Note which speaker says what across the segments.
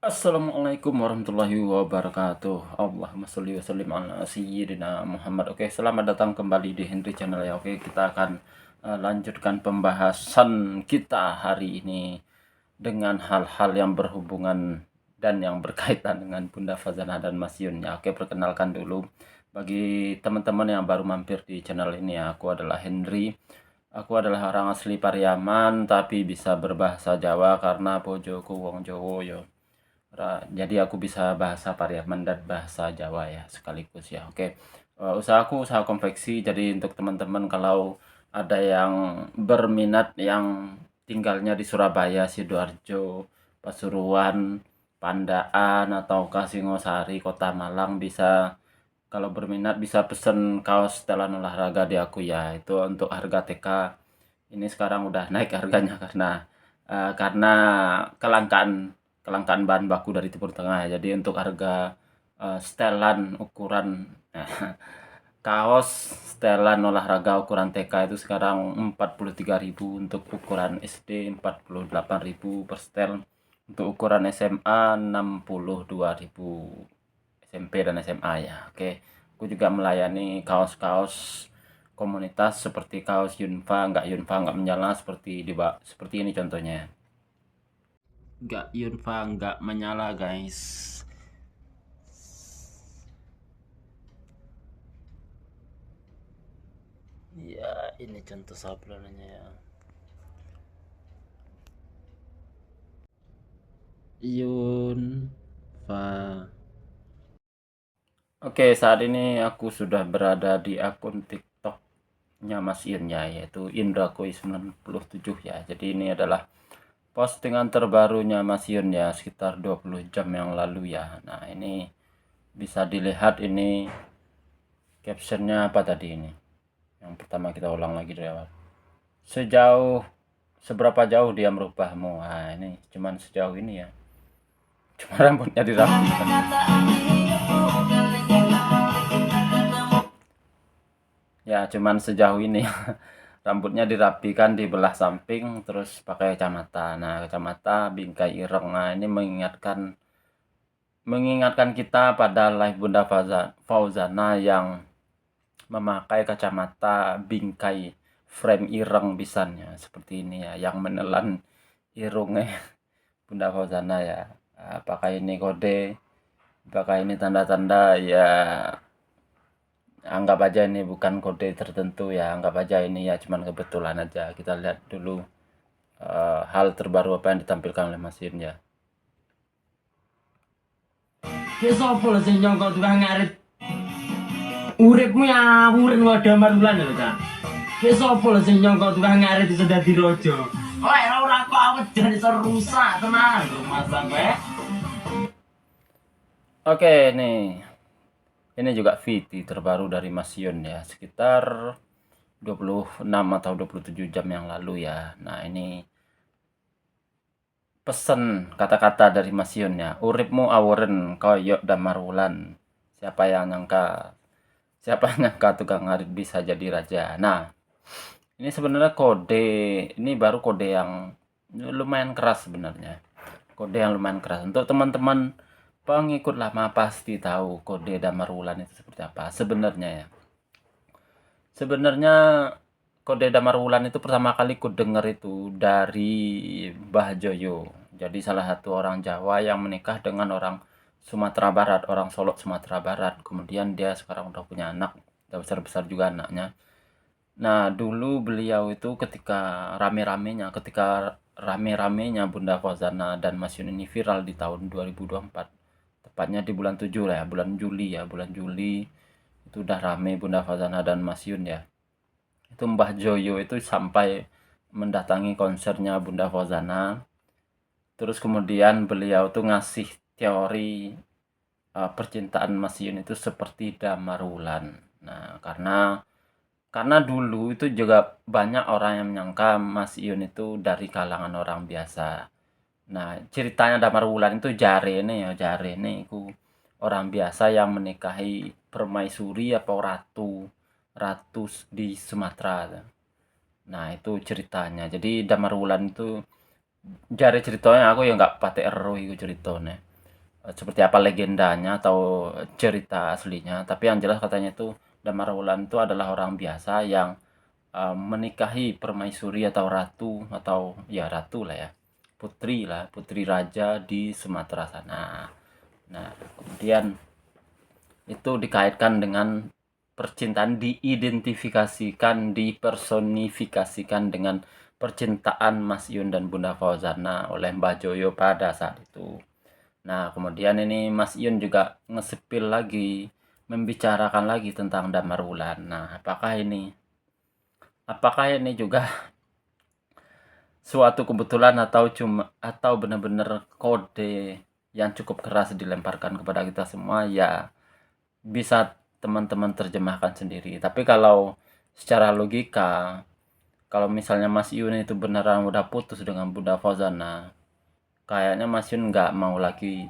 Speaker 1: Assalamualaikum warahmatullahi wabarakatuh. Allahumma sholli wa sallim ala sayyidina Muhammad. Oke, selamat datang kembali di Henry Channel ya. Oke, kita akan lanjutkan pembahasan kita hari ini dengan hal-hal yang berhubungan dan yang berkaitan dengan Bunda Fazana dan Mas Yun ya. Oke, perkenalkan dulu bagi teman-teman yang baru mampir di channel ini ya. Aku adalah Henry. Aku adalah orang asli Pariaman tapi bisa berbahasa Jawa karena bojoku wong Jowo yo. Jadi aku bisa bahasa Pariaman dan bahasa Jawa ya sekaligus ya. Oke. Usahaku usaha konveksi. Jadi untuk teman-teman kalau ada yang berminat yang tinggalnya di Surabaya, Sidoarjo, Pasuruan, Pandaan atau Singosari, Kota Malang bisa, kalau berminat bisa pesen kaos setelan olahraga di aku ya. Itu untuk harga TK ini sekarang udah naik harganya karena kelangkaan kelangkaan bahan baku dari Timur Tengah. Jadi untuk harga setelan ukuran kaos setelan olahraga ukuran TK itu sekarang 43.000, untuk ukuran SD 48.000 per setel, untuk ukuran SMA 62.000, SMP dan SMA ya. Oke, aku juga melayani kaos-kaos komunitas seperti kaos Yunfa, nggak menyala, seperti ini contohnya. Nggak Yunfa, nggak menyala guys. Ya, ini contoh sablonnya ya. Yunfa. Oke, saat ini aku sudah berada di akun TikToknya Mas Yun ya, yaitu Indrakoi97 ya. Jadi ini adalah postingan terbarunya Mas Yun ya, sekitar 20 jam yang lalu ya. Nah, ini bisa dilihat, ini captionnya apa tadi ini. Yang pertama kita ulang lagi dari awal. Seberapa jauh dia merubahmu. Nah, ini cuman sejauh ini ya. Cuma rambutnya dirapikan. Ya, cuman sejauh ini. Rambutnya dirapikan, dibelah samping, terus pakai kacamata. Nah, kacamata bingkai ireng. Nah, ini mengingatkan kita pada live Bunda Fauzana yang memakai kacamata bingkai frame ireng bisannya seperti ini ya, yang menelan irungnya Bunda Fauzana ya. Apakah ini kode, apakah ini tanda-tanda ya, anggap aja ini bukan kode tertentu ya, anggap aja ini ya cuman kebetulan aja. Kita lihat dulu hal terbaru apa yang ditampilkan oleh Mas Yun ya.
Speaker 2: Ki sapa lho sing nyangka tukang ngarit uripmu awuren wadah marulan lho ta. Ki sapa lho sing nyangka tukang ngarit iso dadi raja. Lek ora kok awet jan iso rusak tenan rumah sampe.
Speaker 1: Oke, nih. Ini juga VT terbaru dari Mas Yun ya, sekitar 26 atau 27 jam yang lalu ya. Nah, ini pesen kata-kata dari Mas Yun ya. Uripmu awuren koyok damar wulan. Siapa yang nyangka Siapa yang nyangka tukang ngarit bisa jadi raja. Nah, ini sebenarnya kode, ini baru kode yang lumayan keras sebenarnya. Kode yang lumayan keras. Untuk teman-teman pengikut lama pasti tahu kode damar wulan itu seperti apa sebenarnya ya. Sebenarnya kode damar wulan itu pertama kali ku denger itu dari Mbah Joyo. Jadi salah satu orang Jawa yang menikah dengan orang Sumatera Barat, orang Solok Sumatera Barat. Kemudian dia sekarang udah punya anak, udah besar-besar juga anaknya. Nah, dulu beliau itu ketika rame-ramenya Bunda Fauzana dan Mas Yun ini viral di tahun 2024. Tepatnya di bulan 7 lah ya, bulan Juli itu udah rame Bunda Fauzana dan Mas Yun ya. Itu Mbah Joyo itu sampai mendatangi konsernya Bunda Fauzana. Terus kemudian beliau tuh ngasih teori percintaan Mas Yun itu seperti damar wulan. Nah, karena dulu itu juga banyak orang yang menyangka Mas Yun itu dari kalangan orang biasa. Nah, ceritanya damar wulan itu jare ini iku orang biasa yang menikahi permaisuri atau ratu di Sumatera. Nah, itu ceritanya. Jadi damar wulan itu jare ceritanya, aku ya nggak patek ero iku ceritanya. seperti apa legendanya atau cerita aslinya, tapi yang jelas katanya itu Damar Wulan itu adalah orang biasa yang menikahi permaisuri atau ratu, atau ya ratu lah ya, putri lah, putri raja di Sumatera sana. Nah, kemudian itu dikaitkan dengan percintaan, diidentifikasikan, dipersonifikasikan dengan percintaan Mas Yun dan Bunda Fauzana oleh Mbah Joyo pada saat itu. Nah, kemudian ini Mas Yun juga ngesepil lagi, membicarakan lagi tentang Damar Wulan. Nah, apakah ini juga suatu kebetulan atau benar-benar kode yang cukup keras dilemparkan kepada kita semua, ya bisa teman-teman terjemahkan sendiri. Tapi kalau secara logika, kalau misalnya Mas Yun itu beneran udah putus dengan Bunda Fauzana, kayaknya Mas Yun nggak mau lagi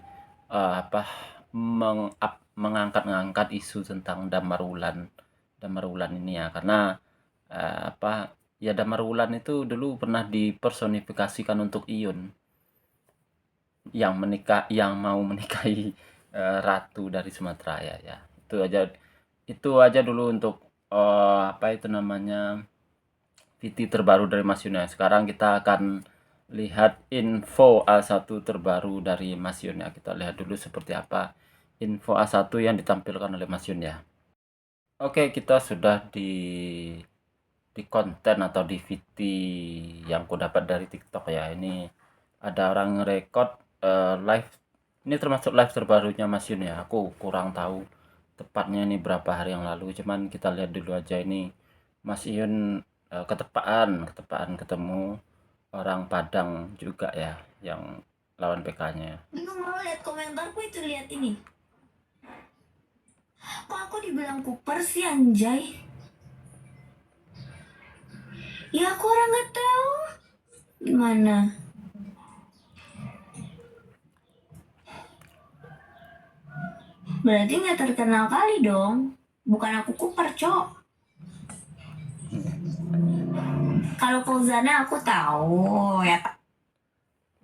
Speaker 1: apa mengangkat-ngangkat isu tentang Damar Wulan ini ya, karena apa ya, Damar Wulan itu dulu pernah dipersonifikasikan untuk Iyun yang mau menikahi ratu dari Sumatera ya, ya. Itu aja dulu untuk apa itu namanya, VT terbaru dari Mas Yun ya. Sekarang kita akan lihat info A1 terbaru dari Mas Yun ya. Kita lihat dulu seperti apa info A1 yang ditampilkan oleh Mas Yun ya. Oke, kita sudah di konten atau di VT yang ku dapat dari TikTok ya. Ini ada orang ngerekord live. Ini termasuk live terbarunya Mas Yun ya. Aku kurang tahu tepatnya ini berapa hari yang lalu. Cuman kita lihat dulu aja ini Mas Yun ketepaan ketemu orang Padang juga ya, yang lawan PK-nya.
Speaker 3: Bingung mau lihat komentarku itu, lihat ini. Kok aku dibilang Cooper sih, anjay? Ya aku orang nggak tahu. Gimana? Berarti nggak terkenal kali dong. Bukan aku Cooper, Cok. Kalau Fauzana aku tahu ya.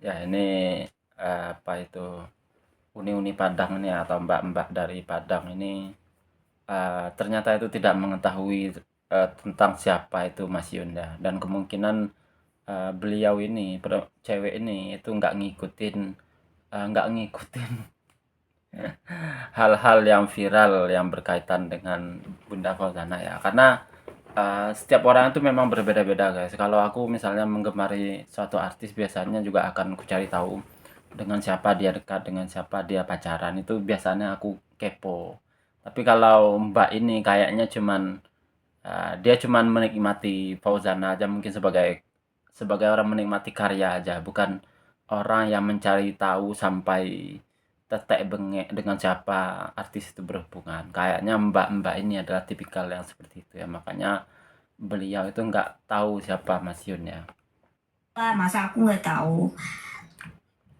Speaker 1: Ya ini apa itu, uni-uni Padang ini atau mbak-mbak dari Padang ini ternyata itu tidak mengetahui tentang siapa itu Mas Yun ya, dan kemungkinan beliau ini, cewek ini itu nggak ngikutin hal-hal yang viral yang berkaitan dengan Bunda Fauzana ya, karena setiap orang itu memang berbeda-beda guys. Kalau aku misalnya menggemari suatu artis, biasanya juga akan kucari tahu dengan siapa dia dekat, dengan siapa dia pacaran, itu biasanya aku kepo. Tapi kalau Mbak ini kayaknya dia cuman menikmati Fauzana aja, mungkin sebagai orang menikmati karya aja, bukan orang yang mencari tahu sampai tetek bengek dengan siapa artis itu berhubungan. Kayaknya mbak-mbak ini adalah tipikal yang seperti itu ya, makanya beliau itu nggak tahu siapa Mas Yun ya.
Speaker 3: Masa aku nggak tahu.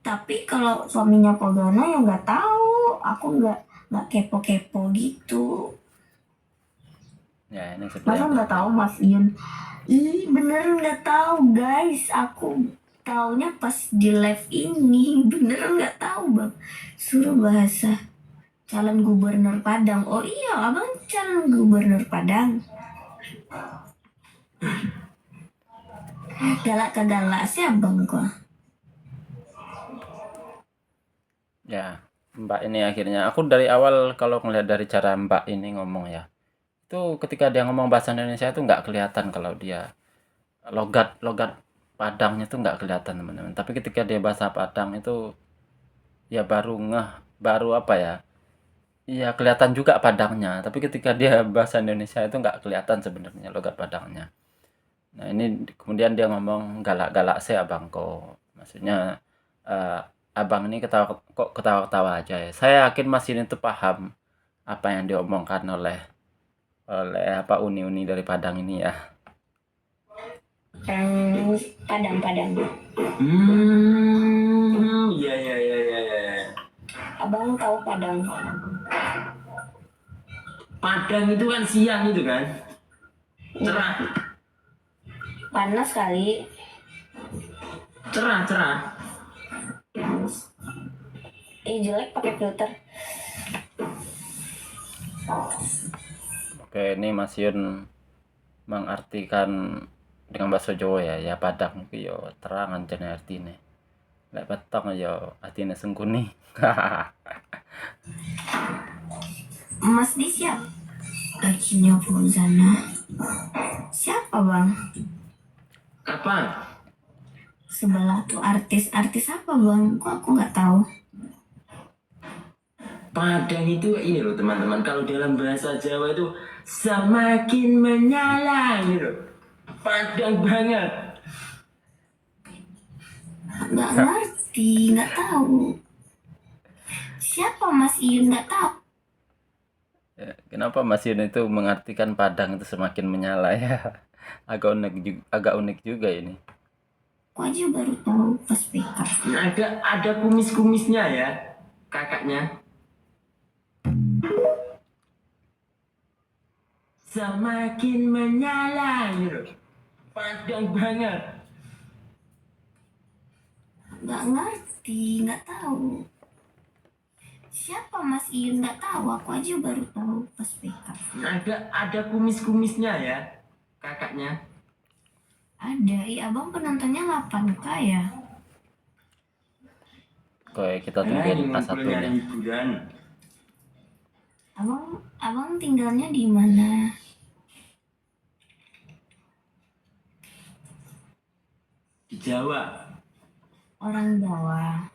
Speaker 3: Tapi kalau suaminya Fauzana ya nggak tahu. Aku nggak kepo-kepo gitu.
Speaker 1: Ya ini seperti
Speaker 3: Masa
Speaker 1: yang
Speaker 3: nggak tahu Mas Yun? Ih, beneran nggak tahu guys. Aku taunya pas di live ini. Beneran nggak tahu bang. Suruh bahasa calon gubernur Padang. Oh iya, abang calon gubernur Padang. Galak ke galak sih abang kok.
Speaker 1: ya, Mbak ini akhirnya, aku dari awal kalau ngelihat dari cara Mbak ini ngomong ya, itu ketika dia ngomong bahasa Indonesia itu nggak kelihatan kalau dia logat logat Padangnya tuh nggak kelihatan teman-teman. Tapi ketika dia bahasa Padang itu ya baru apa ya, iya kelihatan juga Padangnya. Tapi ketika dia bahasa Indonesia itu nggak kelihatan sebenarnya logat Padangnya. Nah ini kemudian dia ngomong galak-galak saya abang kok. Maksudnya eh, abang ini kok ketawa-ketawa aja ya. Saya yakin Mas ini tuh paham apa yang diomongkan oleh oleh apa uni-uni dari Padang ini ya.
Speaker 3: Padang.
Speaker 2: Iya iya iya iya iya.
Speaker 3: Abang tahu Padang.
Speaker 2: Padang itu kan siang itu kan. Cerah.
Speaker 3: Panas kali.
Speaker 2: Cerah cerah.
Speaker 3: jelek pakai filter.
Speaker 1: Oke, ini Mas Yun mengartikan dengan bahasa Jawa ya, ya padang iki yo terang ancene artine. Lek peteng yo artine sengkuni.
Speaker 3: Mas di siapa? Gajinya Fauzana. Siapa bang?
Speaker 2: Apa?
Speaker 3: Sebelah tuh artis apa bang? Kok aku nggak tahu?
Speaker 2: Padang itu ini loh teman-teman, kalau dalam bahasa Jawa itu semakin menyala gitu. Padang banget.
Speaker 3: Nggak ngerti, nggak tahu. Siapa Mas Iyun nggak tahu?
Speaker 1: Ya, kenapa Mas Yun itu mengartikan padang itu semakin menyala ya? Agak unik juga ini.
Speaker 3: Aku aja baru tahu pas PK.
Speaker 2: Nah, ada kumis-kumisnya ya, kakaknya. Semakin menyala gitu. Padang banget.
Speaker 3: Nggak ngerti, nggak tahu. Siapa Mas Iyun nggak tahu, aku aja baru tahu pas PK.
Speaker 2: Nah, ada kumis-kumisnya ya, kakaknya.
Speaker 3: Ada, iya abang penontonnya 8K ya?
Speaker 2: Nah,
Speaker 1: Oke, kita
Speaker 2: ini
Speaker 1: tungguin
Speaker 2: ngumpulnya
Speaker 1: satunya.
Speaker 2: hiburan.
Speaker 3: Abang tinggalnya di mana?
Speaker 2: Di Jawa.
Speaker 3: Orang Jawa.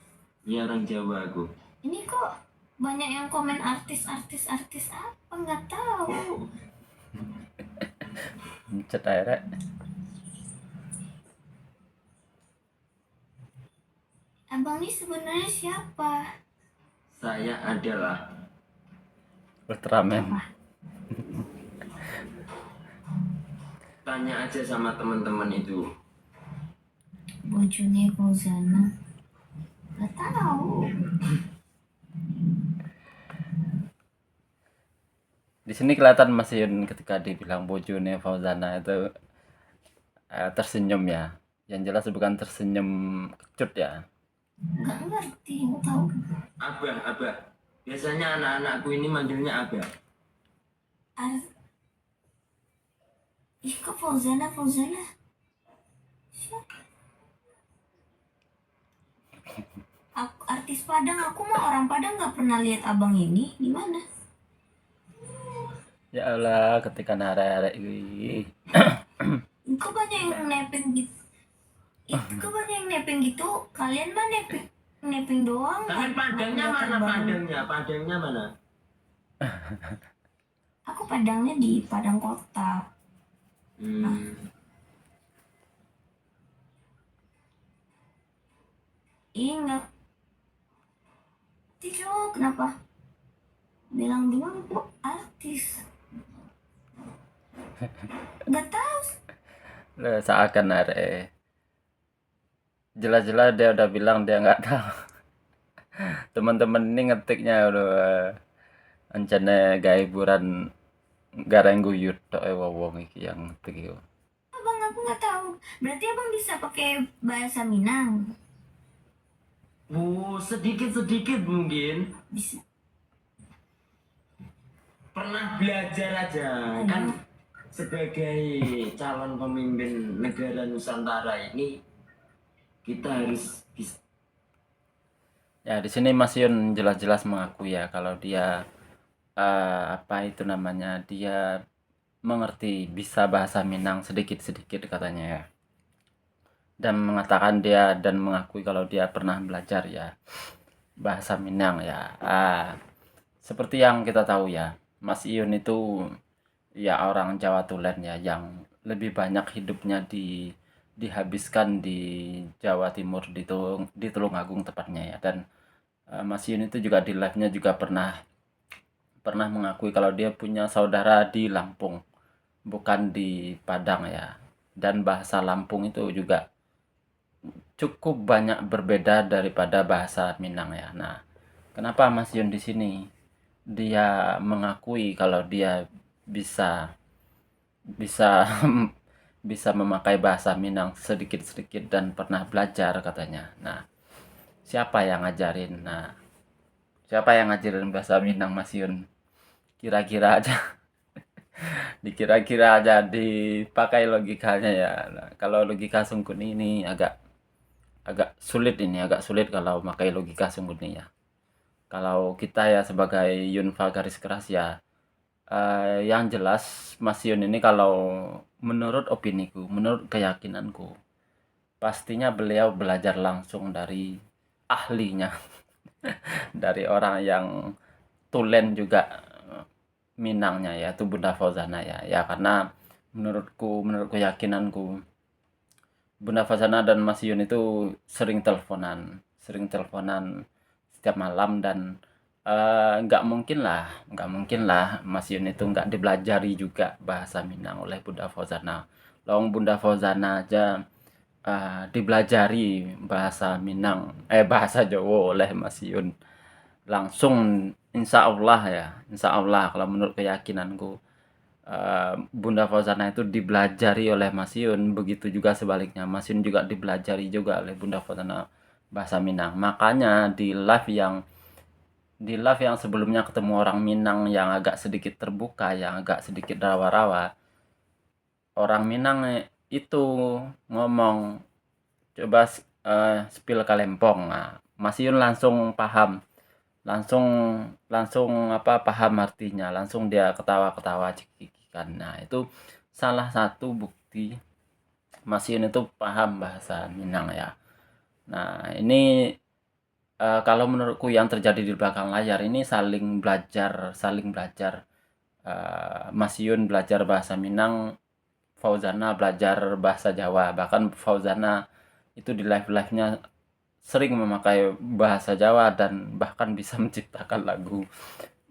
Speaker 2: Iya, orang Jawa aku.
Speaker 3: Ini kok banyak yang komen artis apa nggak tahu.
Speaker 1: Cet airnya.
Speaker 3: Abang ini sebenarnya siapa?
Speaker 2: Saya adalah
Speaker 1: Ultraman.
Speaker 2: tanya aja sama teman-teman itu.
Speaker 3: Bojone Fauzana. Nggak tahu.
Speaker 1: Di sini kelihatan Mas Yun ketika dibilang bojone Fauzana itu tersenyum ya. Yang jelas bukan tersenyum kecut ya.
Speaker 3: Nggak ngerti, nggak tahu.
Speaker 2: Abah. Biasanya anak-anakku ini manggilnya Abah.
Speaker 3: Ih kok Fauzana? Siapa? Artis Padang, aku mah orang Padang nggak pernah lihat abang ini. Di mana?
Speaker 1: Ya Allah, ketika narek ini.
Speaker 3: Kok banyak yang nepeng gitu? Kok banyak yang nepeng gitu? Kalian mah nepeng doang.
Speaker 2: Tapi
Speaker 3: nggak
Speaker 2: Padangnya mana?
Speaker 3: kelihatan banget.
Speaker 2: Padangnya mana?
Speaker 3: Aku Padangnya di Padang Kota. Ingat. Tijo, kenapa? Bilang-bilang itu artis. Gak tahu.
Speaker 1: Seakan narek. Jelas-jelas dia udah bilang dia nggak tahu. Teman-teman ini ngetiknya udah ancane gawe hiburan gareng guyut tok wong iki yang ngetik iku.
Speaker 3: Abang aku nggak tahu. Berarti abang bisa pakai bahasa Minang.
Speaker 2: Sedikit mungkin.
Speaker 3: Bisa.
Speaker 2: Pernah belajar aja kan, sebagai calon pemimpin negara Nusantara ini kita harus bisa.
Speaker 1: Ya di sini Mas Yun jelas-jelas mengakui ya kalau dia apa itu namanya, dia mengerti bisa bahasa Minang sedikit-sedikit katanya ya. Dan mengatakan dia dan mengakui kalau dia pernah belajar ya bahasa Minang ya. Seperti yang kita tahu ya, Mas Iyun itu ya orang Jawa Tulen ya yang lebih banyak hidupnya dihabiskan di Jawa Timur di Tulungagung tepatnya ya. Dan Mas Iyun itu juga di live-nya juga pernah mengakui kalau dia punya saudara di Lampung, bukan di Padang ya. Dan bahasa Lampung itu juga cukup banyak berbeda daripada bahasa Minang ya. Nah, kenapa Mas Yun di sini dia mengakui kalau dia bisa bisa memakai bahasa Minang sedikit-sedikit dan pernah belajar katanya. Nah, siapa yang ngajarin? Nah, Siapa yang ngajarin bahasa Minang Mas Yun? Kira-kira aja. Dikira-kira aja, dipakai logikanya ya. Nah, kalau logika Sungkuni ini agak agak sulit ini, agak sulit kalau pakai logika Sungkuni ya. Kalau kita ya sebagai Yunfa garis keras ya, yang jelas Mas Yun ini kalau menurut opiniku, menurut keyakinanku, pastinya beliau belajar langsung dari ahlinya, dari orang yang tulen juga Minangnya yaitu Bunda Fauzana ya. Ya karena menurut keyakinanku Bunda Fauzana dan Mas Yun itu sering teleponan setiap malam dan nggak mungkin lah Mas Yun itu nggak dibelajari juga bahasa Minang oleh Bunda Fauzana. Lawang Bunda Fauzana aja dibelajari bahasa Minang, bahasa Jawa oleh Mas Yun langsung, insya Allah kalau menurut keyakinanku Bunda Fauzana itu dibelajari oleh Mas Yun, begitu juga sebaliknya Mas Yun juga dibelajari juga oleh Bunda Fauzana bahasa Minang. Makanya di live yang sebelumnya ketemu orang Minang yang agak sedikit terbuka, yang agak sedikit rawa-rawa, orang Minang itu ngomong coba spill Kalempong. Nah, Mas Yun langsung paham, langsung langsung paham artinya, langsung dia ketawa-ketawa cekikikan. Nah itu salah satu bukti Mas Yun itu paham bahasa Minang ya. Nah ini kalau menurutku yang terjadi di belakang layar ini saling belajar. Mas Yun belajar bahasa Minang, Fauzana belajar bahasa Jawa. Bahkan Fauzana itu di live-nya sering memakai bahasa Jawa dan bahkan bisa menciptakan lagu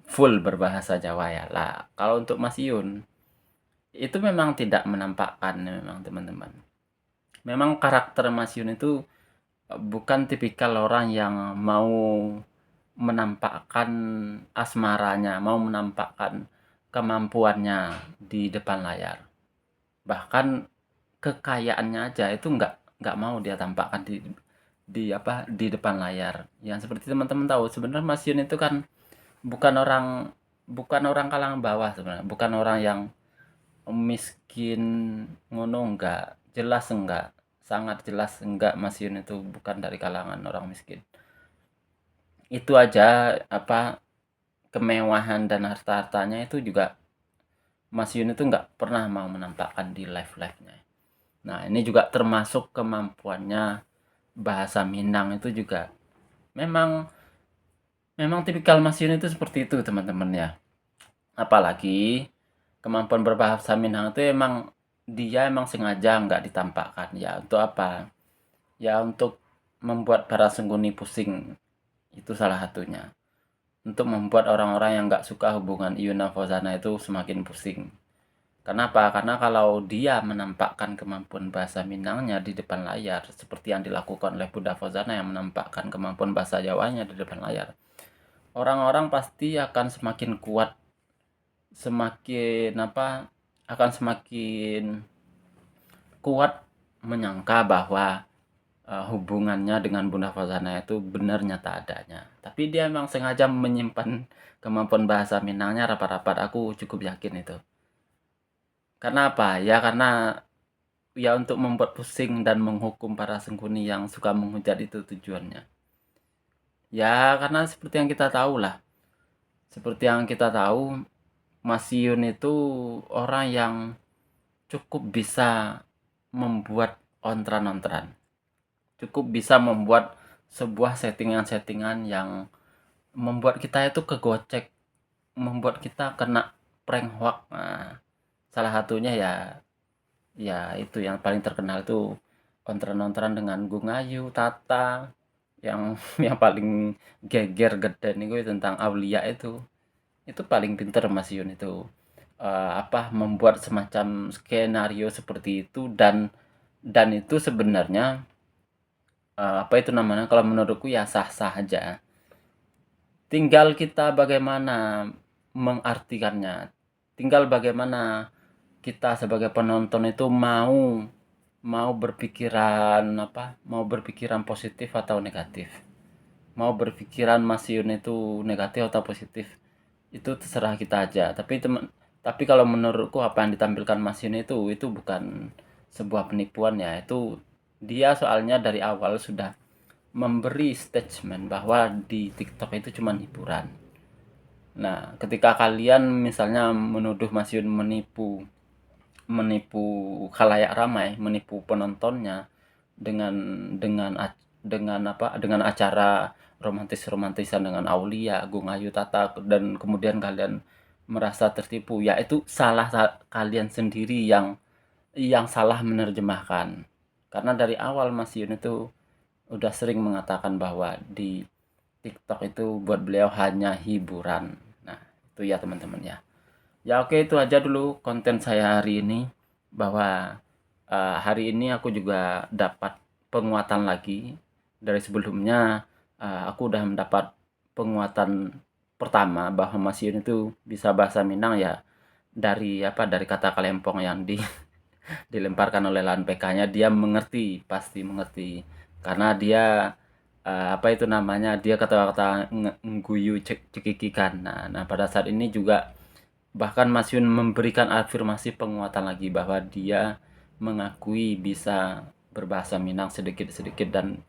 Speaker 1: full berbahasa Jawa ya lah. Kalau untuk Mas Yun itu memang tidak menampakkan, memang teman-teman. Memang karakter Mas Yun itu bukan tipikal orang yang mau menampakkan asmaranya, mau menampakkan kemampuannya di depan layar. Bahkan kekayaannya aja itu nggak mau dia tampakkan di depan layar. Yang seperti teman-teman tahu sebenarnya Mas Yun itu kan bukan orang bukan orang kalangan bawah sebenarnya, bukan orang yang miskin ngono, enggak, jelas enggak, sangat jelas enggak. Mas Yun itu bukan dari kalangan orang miskin. Itu aja kemewahan dan harta-hartanya itu juga Mas Yun itu nggak pernah mau menampakkan di live-nya. Nah, ini juga termasuk kemampuannya bahasa Minang itu juga memang memang tipikal Mas Yun itu seperti itu teman-teman ya. Apalagi kemampuan berbahasa Minang itu dia emang sengaja nggak ditampakkan ya. Untuk apa? Ya untuk membuat para Sungkuni pusing, itu salah satunya. Untuk membuat orang-orang yang nggak suka hubungan Iyuna Fauzana itu semakin pusing. Kenapa? Karena kalau dia menampakkan kemampuan bahasa Minangnya di depan layar, seperti yang dilakukan oleh Bunda Fauzana yang menampakkan kemampuan bahasa Jawanya di depan layar, orang-orang pasti akan semakin kuat, akan semakin kuat menyangka bahwa hubungannya dengan Bunda Fauzana itu benar nyata adanya. Tapi dia memang sengaja menyimpan kemampuan bahasa Minangnya rapat-rapat, aku cukup yakin itu. Karena apa? Ya karena ya untuk membuat pusing dan menghukum para Sungkuni yang suka menghujat, itu tujuannya. Ya karena seperti yang kita tahu lah. Seperti yang kita tahu, Mas Yun itu orang yang cukup bisa membuat ontran-ontran. Cukup bisa membuat sebuah settingan-settingan yang membuat kita itu kegocek, membuat kita kena prank hoax. Nah, salah satunya ya itu yang paling terkenal itu ontran-ontran dengan Gungayu, Tata, yang yang paling geger geden itu tentang Aulia itu. Itu paling pinter Mas Yun itu. Membuat semacam skenario seperti itu dan itu sebenarnya kalau menurutku ya sah-sah aja. Tinggal kita bagaimana mengartikannya. Tinggal bagaimana kita sebagai penonton itu mau berpikiran positif atau negatif. mau berpikiran Mas Yun itu negatif atau positif itu terserah kita aja. Tapi kalau menurutku apa yang ditampilkan Mas Yun itu bukan sebuah penipuan ya. Itu dia soalnya dari awal sudah memberi statement bahwa di TikTok itu cuma hiburan. Nah, ketika kalian misalnya menuduh Mas Yun menipu menipu khalayak ramai, menipu penontonnya dengan dengan acara romantisan dengan Aulia, Agung Ayu Tata, dan kemudian kalian merasa tertipu, ya itu kalian sendiri yang salah menerjemahkan. Karena dari awal Mas Yun itu udah sering mengatakan bahwa di TikTok itu buat beliau hanya hiburan. Nah, itu ya teman-teman ya. Ya oke, itu aja dulu konten saya hari ini, bahwa hari ini aku juga dapat penguatan lagi dari sebelumnya. Aku udah mendapat penguatan pertama bahwa Mas Yun itu bisa bahasa Minang ya, dari kata kalempong yang dilemparkan oleh lawan PK-nya. Dia mengerti, pasti mengerti, karena dia apa itu namanya, dia kata-kata ngguyu cekikikan. Nah pada saat ini juga bahkan Mas Yun memberikan afirmasi penguatan lagi bahwa dia mengakui bisa berbahasa Minang sedikit-sedikit dan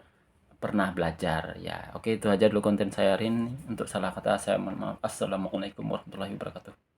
Speaker 1: pernah belajar. Ya, oke, itu aja dulu konten saya hari ini. Untuk salah kata saya mohon maaf. Assalamualaikum warahmatullahi wabarakatuh.